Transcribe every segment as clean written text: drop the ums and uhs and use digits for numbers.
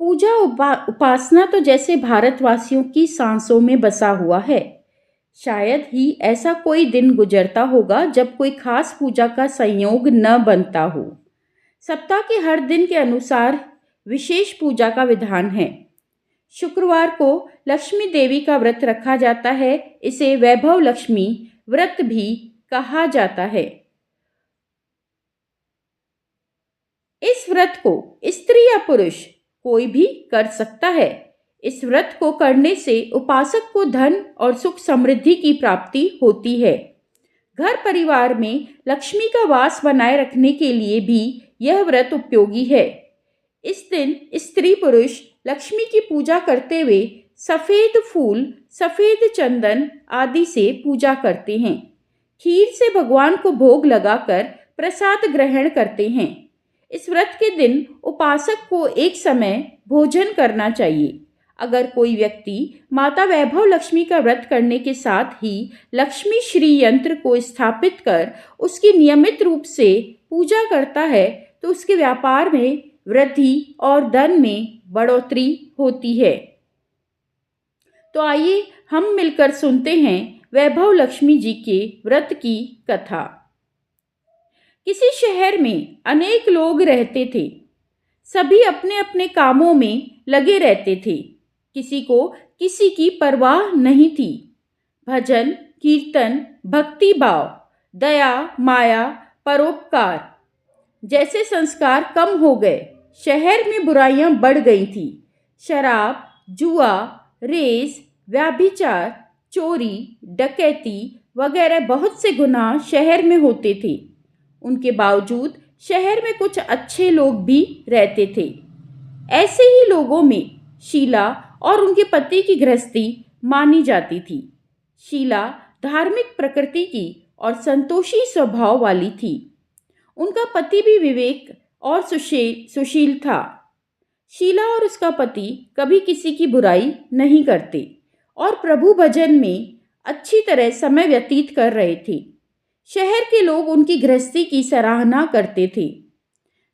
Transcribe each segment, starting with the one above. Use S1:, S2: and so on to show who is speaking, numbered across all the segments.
S1: पूजा उपासना तो जैसे भारतवासियों की सांसों में बसा हुआ है। शायद ही ऐसा कोई दिन गुजरता होगा जब कोई खास पूजा का संयोग न बनता हो। सप्ताह के हर दिन के अनुसार विशेष पूजा का विधान है। शुक्रवार को लक्ष्मी देवी का व्रत रखा जाता है। इसे वैभव लक्ष्मी व्रत भी कहा जाता है। इस व्रत को स्त्री या पुरुष कोई भी कर सकता है। इस व्रत को करने से उपासक को धन और सुख समृद्धि की प्राप्ति होती है। घर परिवार में लक्ष्मी का वास बनाए रखने के लिए भी यह व्रत उपयोगी है। इस दिन स्त्री पुरुष लक्ष्मी की पूजा करते हुए सफ़ेद फूल, सफ़ेद चंदन आदि से पूजा करते हैं। खीर से भगवान को भोग लगाकर प्रसाद ग्रहण करते हैं। इस व्रत के दिन उपासक को एक समय भोजन करना चाहिए। अगर कोई व्यक्ति माता वैभव लक्ष्मी का व्रत करने के साथ ही लक्ष्मी श्री यंत्र को स्थापित कर उसकी नियमित रूप से पूजा करता है तो उसके व्यापार में वृद्धि और धन में बढ़ोतरी होती है। तो आइए हम मिलकर सुनते हैं वैभव लक्ष्मी जी के व्रत की कथा। किसी शहर में अनेक लोग रहते थे। सभी अपने अपने कामों में लगे रहते थे। किसी को किसी की परवाह नहीं थी। भजन, कीर्तन, भक्ति भाव, दया, माया, परोपकार जैसे संस्कार कम हो गए। शहर में बुराइयां बढ़ गई थी। शराब, जुआ, रेस, व्यभिचार, चोरी, डकैती वगैरह बहुत से गुनाह शहर में होते थे। उनके बावजूद शहर में कुछ अच्छे लोग भी रहते थे। ऐसे ही लोगों में शीला और उनके पति की गृहस्थी मानी जाती थी। शीला धार्मिक प्रकृति की और संतोषी स्वभाव वाली थी। उनका पति भी विवेक और सुशील था। शीला और उसका पति कभी किसी की बुराई नहीं करते और प्रभु भजन में अच्छी तरह समय व्यतीत कर रहे थे। शहर के लोग उनकी गृहस्थी की सराहना करते थे।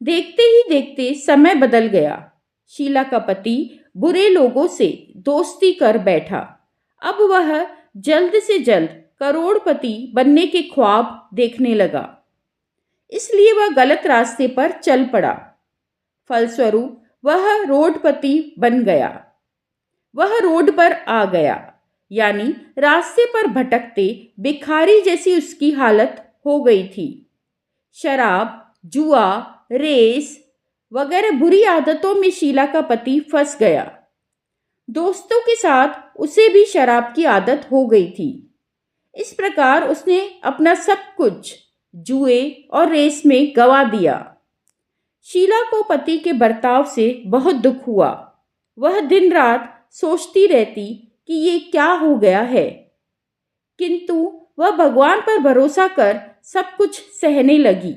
S1: देखते ही देखते समय बदल गया। शीला का पति बुरे लोगों से दोस्ती कर बैठा। अब वह जल्द से जल्द करोड़पति बनने के ख्वाब देखने लगा। इसलिए वह गलत रास्ते पर चल पड़ा। फलस्वरूप वह रोडपति बन गया। वह रोड पर आ गया, यानी रास्ते पर भटकते भिखारी जैसी उसकी हालत हो गई थी। शराब, जुआ, रेस वगैरह बुरी आदतों में शीला का पति फंस गया। दोस्तों के साथ उसे भी शराब की आदत हो गई थी। इस प्रकार उसने अपना सब कुछ जुए और रेस में गंवा दिया। शीला को पति के बर्ताव से बहुत दुख हुआ। वह दिन रात सोचती रहती कि ये क्या हो गया है, किंतु वह भगवान पर भरोसा कर सब कुछ सहने लगी।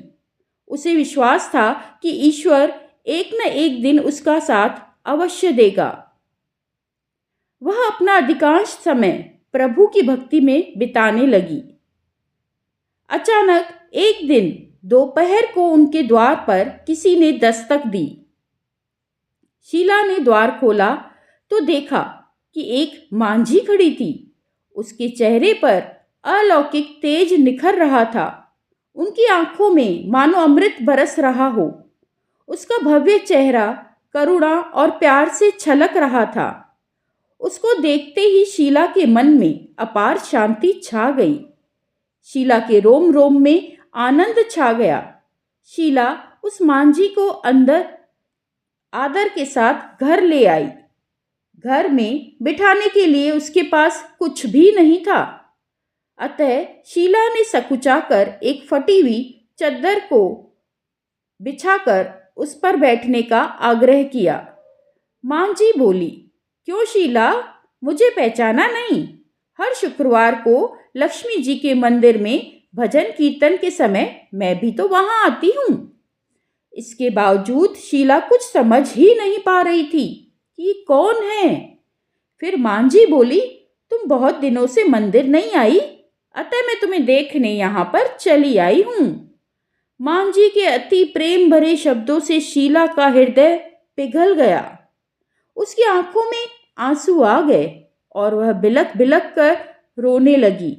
S1: उसे विश्वास था कि ईश्वर एक न एक दिन उसका साथ अवश्य देगा। वह अपना अधिकांश समय प्रभु की भक्ति में बिताने लगी। अचानक एक दिन दोपहर को उनके द्वार पर किसी ने दस्तक दी। शीला ने द्वार खोला तो देखा कि एक मांझी खड़ी थी। उसके चेहरे पर अलौकिक तेज निखर रहा था। उनकी आंखों में मानो अमृत बरस रहा हो। उसका भव्य चेहरा करुणा और प्यार से छलक रहा था। उसको देखते ही शीला के मन में अपार शांति छा गई। शीला के रोम रोम में आनंद छा गया। शीला उस मांझी को अंदर आदर के साथ घर ले आई। घर में बिठाने के लिए उसके पास कुछ भी नहीं था। अतः शीला ने सकुचाकर एक फटी हुई चद्दर को बिछाकर उस पर बैठने का आग्रह किया। मांझी बोली, क्यों शीला, मुझे पहचाना नहीं? हर शुक्रवार को लक्ष्मी जी के मंदिर में भजन कीर्तन के समय मैं भी तो वहां आती हूँ। इसके बावजूद शीला कुछ समझ ही नहीं पा रही थी कि ये कौन है। फिर मांझी बोली, तुम बहुत दिनों से मंदिर नहीं आई, अतः मैं तुम्हें देखने यहाँ पर चली आई हूँ। मांझी के अति प्रेम भरे शब्दों से शीला का हृदय पिघल गया। उसकी आंखों में आंसू आ गए और वह बिलक बिलक कर रोने लगी।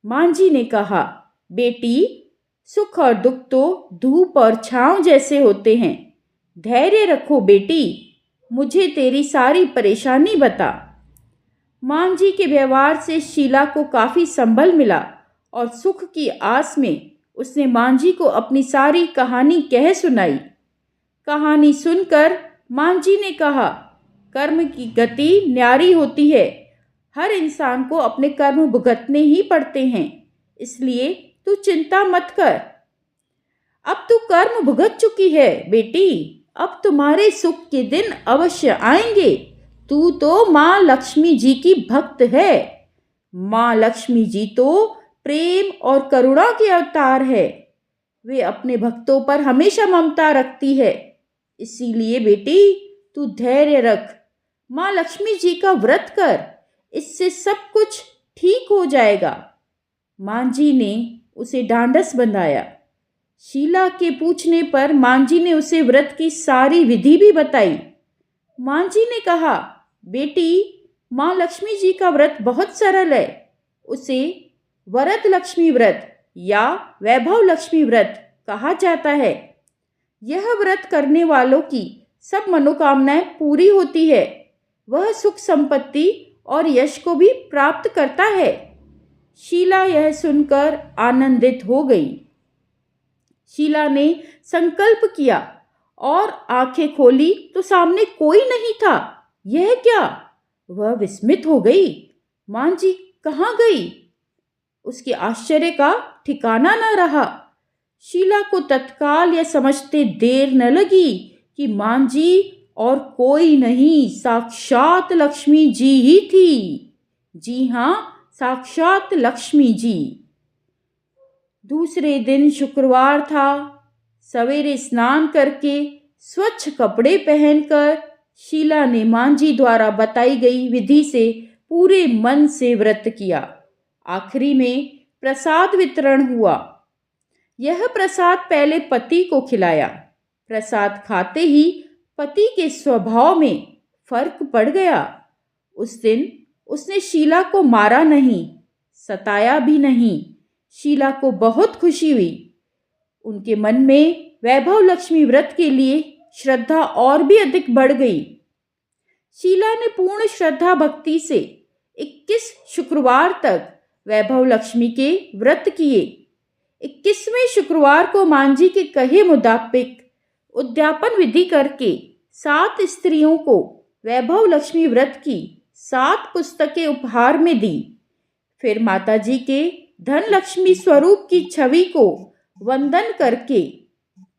S1: मां जी ने कहा, बेटी, सुख और दुख तो धूप और छांव जैसे होते हैं। धैर्य रखो बेटी, मुझे तेरी सारी परेशानी बता। मां जी के व्यवहार से शीला को काफी संबल मिला और सुख की आस में उसने मां जी को अपनी सारी कहानी कह सुनाई। कहानी सुनकर मां जी ने कहा, कर्म की गति न्यारी होती है। हर इंसान को अपने कर्म भुगतने ही पड़ते हैं, इसलिए तू चिंता मत कर। अब तू कर्म भुगत चुकी है बेटी, अब तुम्हारे सुख के दिन अवश्य आएंगे। तू तो माँ लक्ष्मी जी की भक्त है। माँ लक्ष्मी जी तो प्रेम और करुणा के अवतार है। वे अपने भक्तों पर हमेशा ममता रखती है। इसीलिए बेटी, तू धैर्य रख, माँ लक्ष्मी जी का व्रत कर, इससे सब कुछ ठीक हो जाएगा। मां जी ने उसे ढांढस बंधाया। शीला के पूछने पर मां जी ने उसे व्रत की सारी विधि भी बताई। मां जी ने कहा, बेटी, मां लक्ष्मी जी का व्रत बहुत सरल है। उसे वरद लक्ष्मी व्रत या वैभव लक्ष्मी व्रत कहा जाता है। यह व्रत करने वालों की सब मनोकामनाएं पूरी होती है। वह सुख संपत्ति और यश को भी प्राप्त करता है। शीला यह सुनकर आनंदित हो गई। शीला ने संकल्प किया और आंखें खोली तो सामने कोई नहीं था। यह क्या? वह विस्मित हो गई। मां जी कहाँ गई? उसके आश्चर्य का ठिकाना न रहा। शीला को तत्काल यह समझते देर न लगी कि मां जी और कोई नहीं, साक्षात लक्ष्मी जी ही थी। जी हाँ, साक्षात लक्ष्मी जी। दूसरे दिन शुक्रवार था। सवेरे स्नान करके स्वच्छ कपड़े पहनकर शीला ने मां जी द्वारा बताई गई विधि से पूरे मन से व्रत किया। आखिरी में प्रसाद वितरण हुआ। यह प्रसाद पहले पति को खिलाया। प्रसाद खाते ही पति के स्वभाव में फर्क पड़ गया। उस दिन उसने शीला को मारा नहीं, सताया भी नहीं। शीला को बहुत खुशी हुई। उनके मन में वैभव लक्ष्मी व्रत के लिए श्रद्धा और भी अधिक बढ़ गई। शीला ने पूर्ण श्रद्धा भक्ति से 21 शुक्रवार तक वैभव लक्ष्मी के व्रत किए। 21वें शुक्रवार को मां जी के कहे मुताबिक उद्यापन विधि करके 7 स्त्रियों को वैभव लक्ष्मी व्रत की 7 पुस्तकें उपहार में दी। फिर माता जी के धन लक्ष्मी स्वरूप की छवि को वंदन करके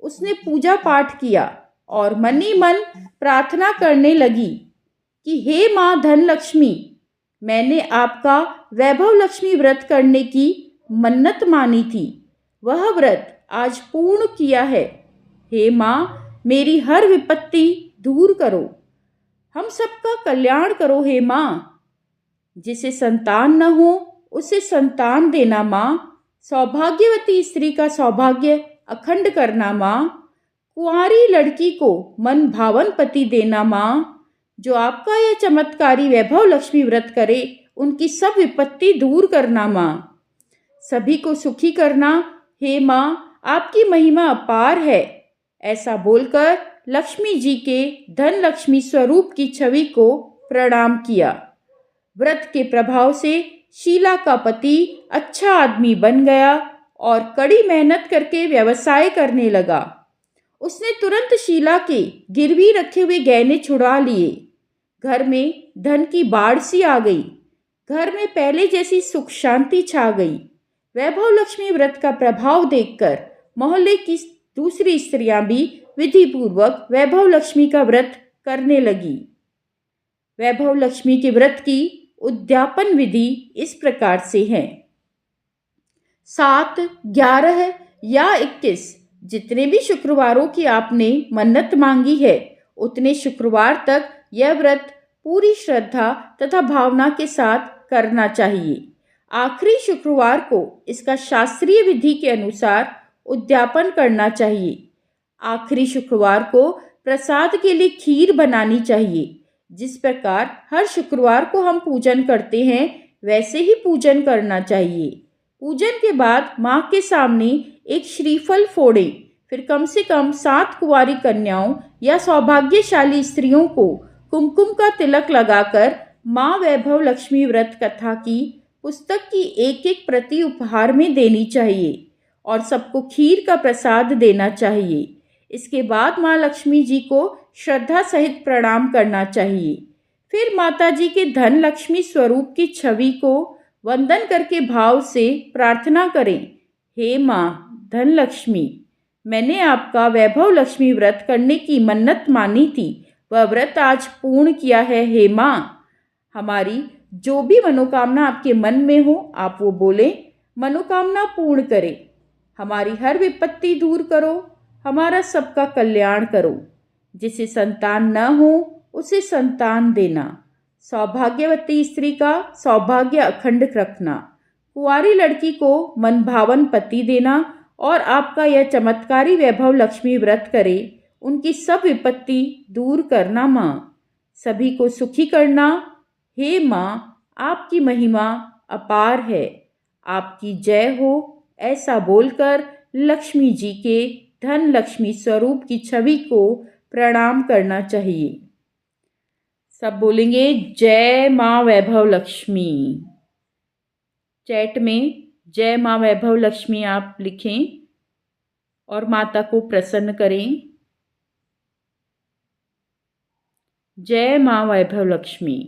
S1: उसने पूजा पाठ किया और मन ही मन प्रार्थना करने लगी कि हे माँ धन लक्ष्मी, मैंने आपका वैभव लक्ष्मी व्रत करने की मन्नत मानी थी। वह व्रत आज पूर्ण किया है। हे माँ, मेरी हर विपत्ति दूर करो, हम सबका कल्याण करो। हे माँ, जिसे संतान न हो उसे संतान देना माँ, सौभाग्यवती स्त्री का सौभाग्य अखंड करना माँ, कुंवारी लड़की को मन भावन पति देना माँ। जो आपका यह चमत्कारी वैभव लक्ष्मी व्रत करे उनकी सब विपत्ति दूर करना माँ, सभी को सुखी करना। हे माँ, आपकी महिमा अपार है। ऐसा बोलकर लक्ष्मी जी के धन लक्ष्मी स्वरूप की छवि को प्रणाम किया। व्रत के प्रभाव से शीला का पति अच्छा आदमी बन गया और कड़ी मेहनत करके व्यवसाय करने लगा। उसने तुरंत शीला के गिरवी रखे हुए गहने छुड़ा लिए। घर में धन की बाढ़ सी आ गई। घर में पहले जैसी सुख शांति छा गई। वैभव लक्ष्मी व्रत का प्रभाव देखकर मोहल्ले की दूसरी स्त्रियां भी विधि पूर्वक वैभव लक्ष्मी का व्रत करने लगी। वैभव लक्ष्मी के व्रत की उद्यापन विधि इस प्रकार से है। 7, 11 या 21 जितने भी शुक्रवारों की आपने मन्नत मांगी है, उतने शुक्रवार तक यह व्रत पूरी श्रद्धा तथा भावना के साथ करना चाहिए। आखिरी शुक्रवार को इसका शास्त्रीय विधि के अनुसार उद्यापन करना चाहिए। आखिरी शुक्रवार को प्रसाद के लिए खीर बनानी चाहिए। जिस प्रकार हर शुक्रवार को हम पूजन करते हैं वैसे ही पूजन करना चाहिए। पूजन के बाद माँ के सामने एक श्रीफल फोड़ें। फिर कम से कम 7 कुंवारी कन्याओं या सौभाग्यशाली स्त्रियों को कुमकुम का तिलक लगाकर माँ वैभव लक्ष्मी व्रत कथा की पुस्तक की एक एक प्रति उपहार में देनी चाहिए और सबको खीर का प्रसाद देना चाहिए। इसके बाद माँ लक्ष्मी जी को श्रद्धा सहित प्रणाम करना चाहिए। फिर माता जी के धन लक्ष्मी स्वरूप की छवि को वंदन करके भाव से प्रार्थना करें, हे माँ धन लक्ष्मी, मैंने आपका वैभव लक्ष्मी व्रत करने की मन्नत मानी थी, वह व्रत आज पूर्ण किया है। हे माँ, हमारी जो भी मनोकामना आपके मन में हो आप वो बोलें, मनोकामना पूर्ण करें। हमारी हर विपत्ति दूर करो, हमारा सबका कल्याण करो। जिसे संतान न हो उसे संतान देना, सौभाग्यवती स्त्री का सौभाग्य अखंड रखना, कुंवारी लड़की को मनभावन पति देना और आपका यह चमत्कारी वैभव लक्ष्मी व्रत करे, उनकी सब विपत्ति दूर करना माँ, सभी को सुखी करना। हे माँ, आपकी महिमा अपार है, आपकी जय हो। ऐसा बोलकर लक्ष्मी जी के धन लक्ष्मी स्वरूप की छवि को प्रणाम करना चाहिए। सब बोलेंगे जय माँ वैभव लक्ष्मी। चैट में जय माँ वैभव लक्ष्मी आप लिखें और माता को प्रसन्न करें। जय माँ वैभव लक्ष्मी।